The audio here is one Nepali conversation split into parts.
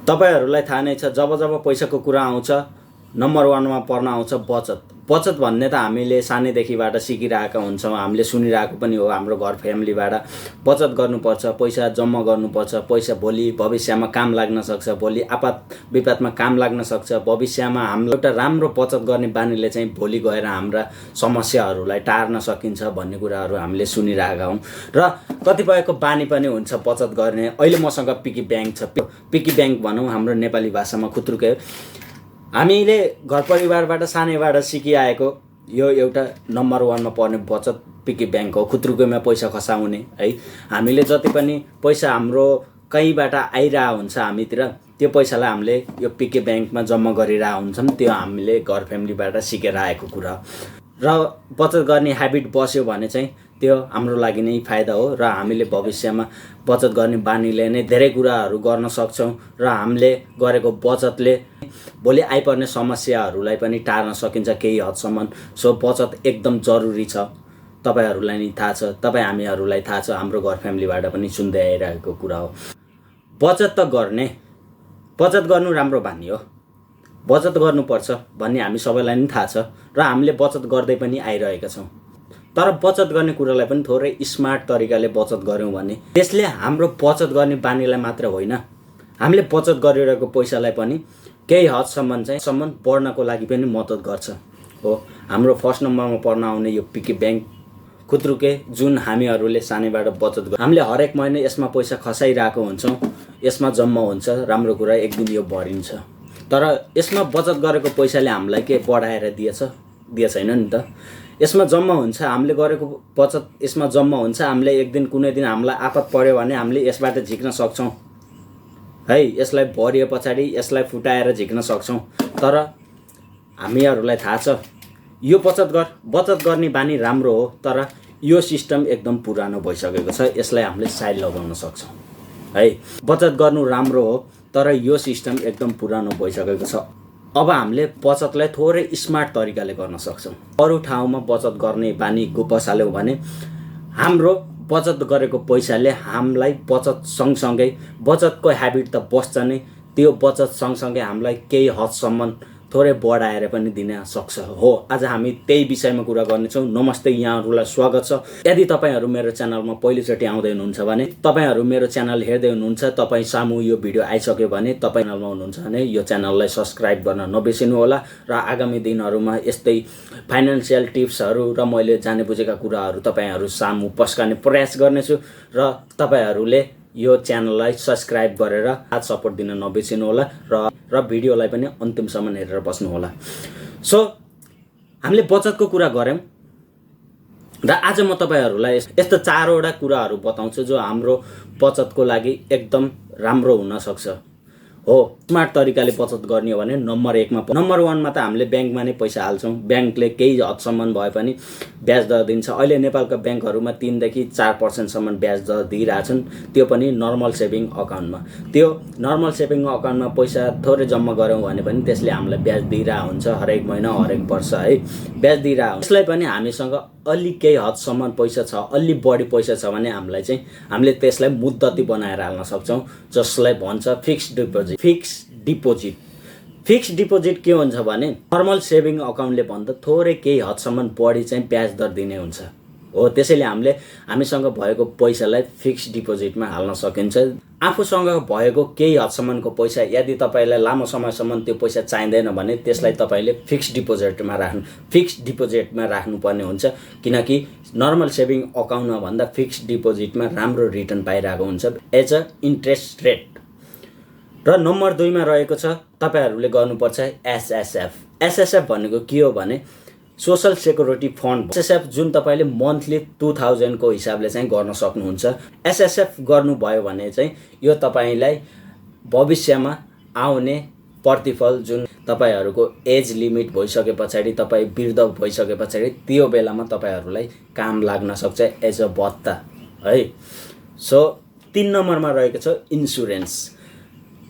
तपाईहरुलाई थाहा नै छ जब जब पैसाको कुरा आउँछ नम्बर 1 मा पर्न आउँछ बचत। बचत भन्ने त हामीले सानैदेखिबाट सिकिरहेका हुन्छौँ, हामीले सुनिरहेको पनि हो हाम्रो घर फ्यामिलीबाट। बचत गर्नुपर्छ, पैसा जम्मा गर्नुपर्छ, पैसा भोलि भविष्यमा काम लाग्न सक्छ, भोलि आपात विपतमा काम लाग्न सक्छ, भविष्यमा हाम्रो एउटा राम्रो बचत गर्ने बानीले चाहिँ भोलि गएर हाम्रा समस्याहरूलाई टार्न सकिन्छ भन्ने कुराहरू हामीले सुनिरहेका हौं। र कतिपयको बानी पनि हुन्छ बचत गर्ने। अहिले मसँग पिगी बैंक छ, पिगी बैंक भनौं हाम्रो नेपाली भाषामा खुत्रुके। हामीले घर परिवारबाट सानैबाट सिकिआएको यो एउटा नम्बर 1 मा पर्ने बचत पिगी बैंक हो। खुत्रुकेमा पैसा खसाउने है। हामीले जति पनि पैसा हाम्रो कहीँबाट आइरा हुन्छ हामीतिर, त्यो पैसालाई हामीले यो पिगी बैंकमा जम्मा गरिरा हुन्छौं। त्यो हामीले घर फ्यामिलीबाट सिकेर आएको कुरा र बचत गर्ने ह्याबिट बस्यो भने चाहिँ त्यो हाम्रो लागि नै फाइदा हो र हामीले भविष्यमा बचत गर्ने बानीले नै धेरै कुराहरू गर्न सक्छौं र हामीले गरेको बचतले भोलि आइपर्ने समस्याहरूलाई पनि टार्न सकिन्छ केही हदसम्म। सो बचत एकदम जरुरी छ। तपाईहरुलाई नि थाहा छ, तपाई हामीहरुलाई थाहा छ, हाम्रो घर फ्यामिलीबाट पनि सुन्दै आइरहेको कुरा हो। बचत त गर्ने, बचत गर्नु राम्रो बानी हो, बचत गर्नुपर्छ भन्ने हामी सबैलाई नि थाहा छ र हामीले बचत गर्दै पनि आइरहेका छौं। तर बचत गर्ने कुरालाई पनि थोरै स्मार्ट तरिकाले बचत गर्यौं भने त्यसले हाम्रो बचत गर्ने बानीलाई मात्र होइन, हामीले बचत गरिरहेको पैसालाई पनि केही हदसम्म चाहिँ बढ्नको लागि पनि मद्दत गर्छ हो। हाम्रो फर्स्ट नम्बरमा पर्न आउने यो पिगी बैंक खुत्रुके जुन हामीहरुले सानैबाट बचत हामीले हरेक महिना यसमा पैसा खसाइरहेको हुन्छौं, यसमा जम्मा हुन्छ। राम्रो कुरा एक दिन यो भरिन्छ। तर यसमा बचत गरेको पैसाले हामीलाई के बढाएर दिए छैन नि त। यसमा जम्मा हुन्छ, हामीले गरेको बचत यसमा जम्मा हुन्छ। हामीले एक दिन कुनै दिन हामीलाई आफत पर्यो भने हामीले यसबाट झिक्न सक्छौं है। यसलाई भरिए पछाडी यसलाई फुटाएर झिक्न सक्छौं। तर हामीहरुलाई थाहा छ यो बचत गर्ने बानी राम्रो हो, तर यो सिस्टम एकदम पुरानो भइसकेको छ। यसलाई हामीले साइड लगाउन सक्छौं है। बचत गर्नु राम्रो हो, तर यो सिस्टम एकदम पुरानो भइसकेको छ। अब हामीले बचतलाई थोरै स्मार्ट तरिकाले गर्न सक्छौं। अरु ठाउँमा बचत गर्ने बानी बसाल्यौं भने हाम्रो बचत गरेको पैसाले हामीलाई बचत सँगसँगै बचतको ह्याबिट त बस्छ नै, त्यो बचत सँगसँगै हामीलाई केही हदसम्म थोरै बढाएर पनि दिन सक्छ हो। आज हामी त्यही विषयमा कुरा गर्नेछौं। नमस्ते, यहाँहरुलाई स्वागत छ। यदि तपाईहरु मेरो च्यानलमा पहिलोचोटि आउँदै हुनुहुन्छ भने, तपाईहरु मेरो च्यानल हेर्दै हुनुहुन्छ, तपाई सामु यो भिडियो आइसक्यो भने, तपाई च्यानलमा हुनुहुन्छ भने यो च्यानललाई सब्स्क्राइब गर्न नबिर्सनु होला र आगामी दिनहरुमा यस्तै फाइनान्शियल टिप्सहरु र मैले जाने बुझेका कुराहरु तपाईहरु सामु पस्काने प्रयास गर्नेछु र तपाईहरुले यो च्यानललाई सब्स्क्राइब गरेर साथ सपोर्ट दिन नबिर्सनु होला र भिडियोलाई पनि अन्तिमसम्म हेरेर बस्नु होला। सो हामीले बचतको कुरा गर्यौं र आज म तपाईहरुलाई यस्तो 4 वटा कुराहरु बताउँछु जो हाम्रो बचतको लागि एकदम राम्रो हुन सक्छ हो। स्मार्ट तरिकाले बचत गर्ने हो भने नम्बर 1 मा, नम्बर 1 मा त हामीले बैंकमा नै पैसा हाल्छौं। बैंकले केही हदसम्म भए पनि ब्याज दर दिन्छ। अहिले नेपालका बैंकहरुमा 3 देखि 4% सम्म ब्याज दर दिइराछन्, त्यो पनि नर्मल सेभिङ अकाउन्टमा। त्यो नर्मल सेभिङ अकाउन्टमा पैसा थोरै जम्मा गरौँ भने पनि त्यसले हामीलाई ब्याज दिइरा हुन्छ हरेक महिना हरेक वर्ष है। ब्याज दिइरा हुन्छ। त्यसलाई पनि हामीसँग अलि केही हदसम्म पैसा छ, अलि बढी पैसा छ भने हामीले त्यसलाई मुद्दती बनाएर हाल्न सक्छौं, जसलाई भन्छ फिक्स्ड डिपोजिट। फिक्स्ड डिपोजिट के हुन्छ भने नर्मल सेभिङ अकाउन्टले भन्दा थोरै केही हदसम्म बढी चाहिँ ब्याज दर दिने हुन्छ हो। त्यसैले हामीसँग भएको पैसालाई फिक्स्ड डिपोजिटमा हाल्न सकिन्छ। आफूसँग भएको केही हदसम्मको पैसा यदि तपाईलाई लामो समयसम्म त्यो पैसा चाहिँदैन भने त्यसलाई तपाईले फिक्स्ड डिपोजिटमा राख्नुपर्ने हुन्छ, किनकि नर्मल सेभिङ अकाउन्टमा भन्दा फिक्स्ड डिपोजिटमा राम्रो रिटर्न पाइरहेको हुन्छ एज अ इन्ट्रेस्ट रेट। र नम्बर 2 मा रहेको छ तपाईहरुले गर्नुपर्छ एसएसएफ। एसएसएफ भनेको के हो भने सोशल सेक्युरिटी फन्ड। एसएसएफ जुन तपाईले मन्थली 2000 को हिसाबले चाहिँ गर्न सक्नुहुन्छ। एसएसएफ गर्नुभयो भने चाहिँ यो तपाईलाई भविष्यमा आउने प्रतिफल जुन तपाईहरुको एज लिमिट भइसके पछाडी, तपाई वृद्ध भइसके पछाडी त्यो बेलामा तपाईहरुलाई काम लाग्न सक्छ एज अ भत्ता है। सो 3 नम्बरमा रहेको छ इन्स्योरेन्स।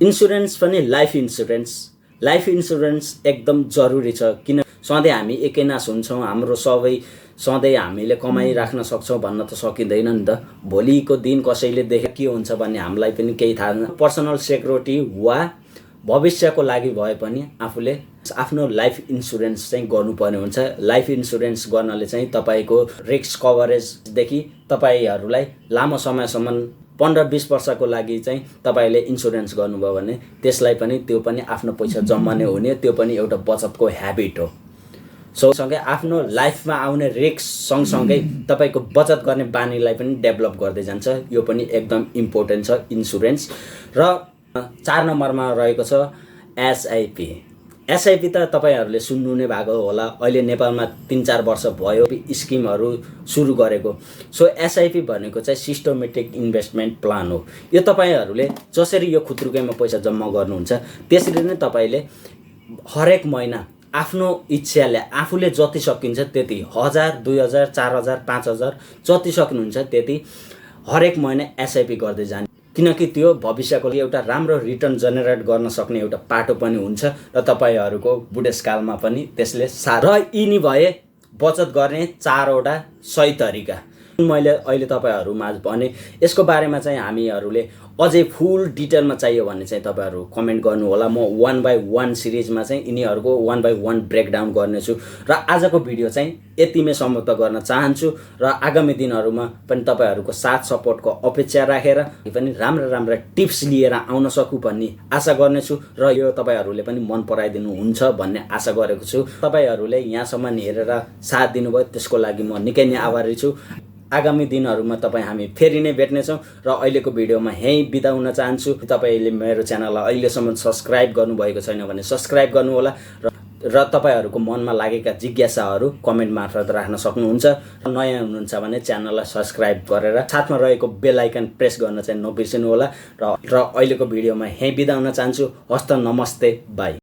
इन्स्योरेन्स पनि लाइफ इन्स्योरेन्स एकदम जरुरी छ, किन सधैँ हामी एकैनास हुन्छौं, हाम्रो सबै सधैँ हामीले कमाई राख्न सक्छौं भन्न त सकिँदैन नि त। भोलिको दिन कसैले देखे के हुन्छ भन्ने हामीलाई पनि केही थाहा छैन। पर्सनल सेक्युरिटी वा भविष्यको लागि भए पनि आफूले आफ्नो लाइफ इन्सुरेन्स चाहिँ गर्नुपर्ने हुन्छ। लाइफ इन्सुरेन्स गर्नाले चाहिँ तपाईँको रिस्क कभरेजदेखि तपाईँहरूलाई लामो समयसम्म 15-20 वर्षको लागि चाहिँ तपाईँले इन्सुरेन्स गर्नुभयो भने त्यसलाई पनि त्यो पनि आफ्नो पैसा जम्माने हुने, त्यो पनि एउटा बचतको ह्याबिट हो। सो सँगै आफ्नो लाइफमा आउने रिस्क सँगसँगै तपाईँको बचत गर्ने बानीलाई पनि डेभलप गर्दै जान्छ। यो पनि एकदम इम्पोर्टेन्ट छ इन्सुरेन्स। र 4 नम्बरमा रहेको छ एसआइपी। एसआइपी त तपाईँहरूले सुन्नु नै भएको होला, अहिले नेपालमा 3-4 वर्ष भयो स्किमहरू सुरु गरेको। सो एसआइपी भनेको चाहिँ सिस्टमेटिक इन्भेस्टमेन्ट प्लान हो। यो तपाईँहरूले जसरी यो खुत्रुकैमा पैसा जम्मा गर्नुहुन्छ त्यसरी नै तपाईँले हरेक महिना आफ्नो इच्छाले आफूले जति सकिन्छ त्यति 1000, 2000, 4000, 5000 जति सक्नुहुन्छ त्यति हरेक महिना एसआइपी गर्दै जाने, किनकि त्यो भविष्यको लागि एउटा राम्रो रिटर्न जेनेरेट गर्न सक्ने एउटा पाटो पनि हुन्छ र तपाईँहरूको बुढेसकालमा पनि त्यसले साथ। र यिनी भए बचत गर्ने 4वटा सही तरिका मैले अहिले तपाईँहरूमा भने। यसको बारेमा चाहिँ हामीहरूले अझै फुल डिटेलमा चाहियो भने चाहिँ तपाईँहरू कमेन्ट गर्नु होला। म 1 बाई 1 सिरिजमा चाहिँ यिनीहरूको 1 बाई 1 ब्रेकडाउन गर्नेछु र आजको भिडियो चाहिँ यतिमै समाप्त गर्न चाहन्छु र आगामी दिनहरूमा पनि तपाईँहरूको साथ सपोर्टको अपेक्षा राखेर पनि राम्रा टिप्स लिएर आउन सकु भन्ने आशा गर्नेछु र यो तपाईँहरूले पनि मन पराइदिनु हुन्छ भन्ने आशा गरेको छु। तपाईँहरूले यहाँसम्म हेरेर साथ दिनुभयो त्यसको लागि म निकै नै आभारी छु। आगामी दिनहरूमा हामी फेरि नै भेट्नेछौँ र अहिलेको भिडियोमा यहीँ बिदा हुन चाहन्छु। तपाईँले मेरो च्यानललाई अहिलेसम्म सब्सक्राइब गर्नुभएको छैन भने सब्सक्राइब गर्नुहोला र तपाईँहरूको मनमा लागेका जिज्ञासाहरू कमेन्ट मार्फत राख्न सक्नुहुन्छ। नयाँ हुनुहुन्छ भने च्यानललाई सब्सक्राइब गरेर साथमा रहेको बेल आइकन प्रेस गर्न चाहिँ नबिर्सिनु होला र अहिलेको भिडियोमा यहीँ बिदा हुन चाहन्छु। हस्त नमस्ते, बाई।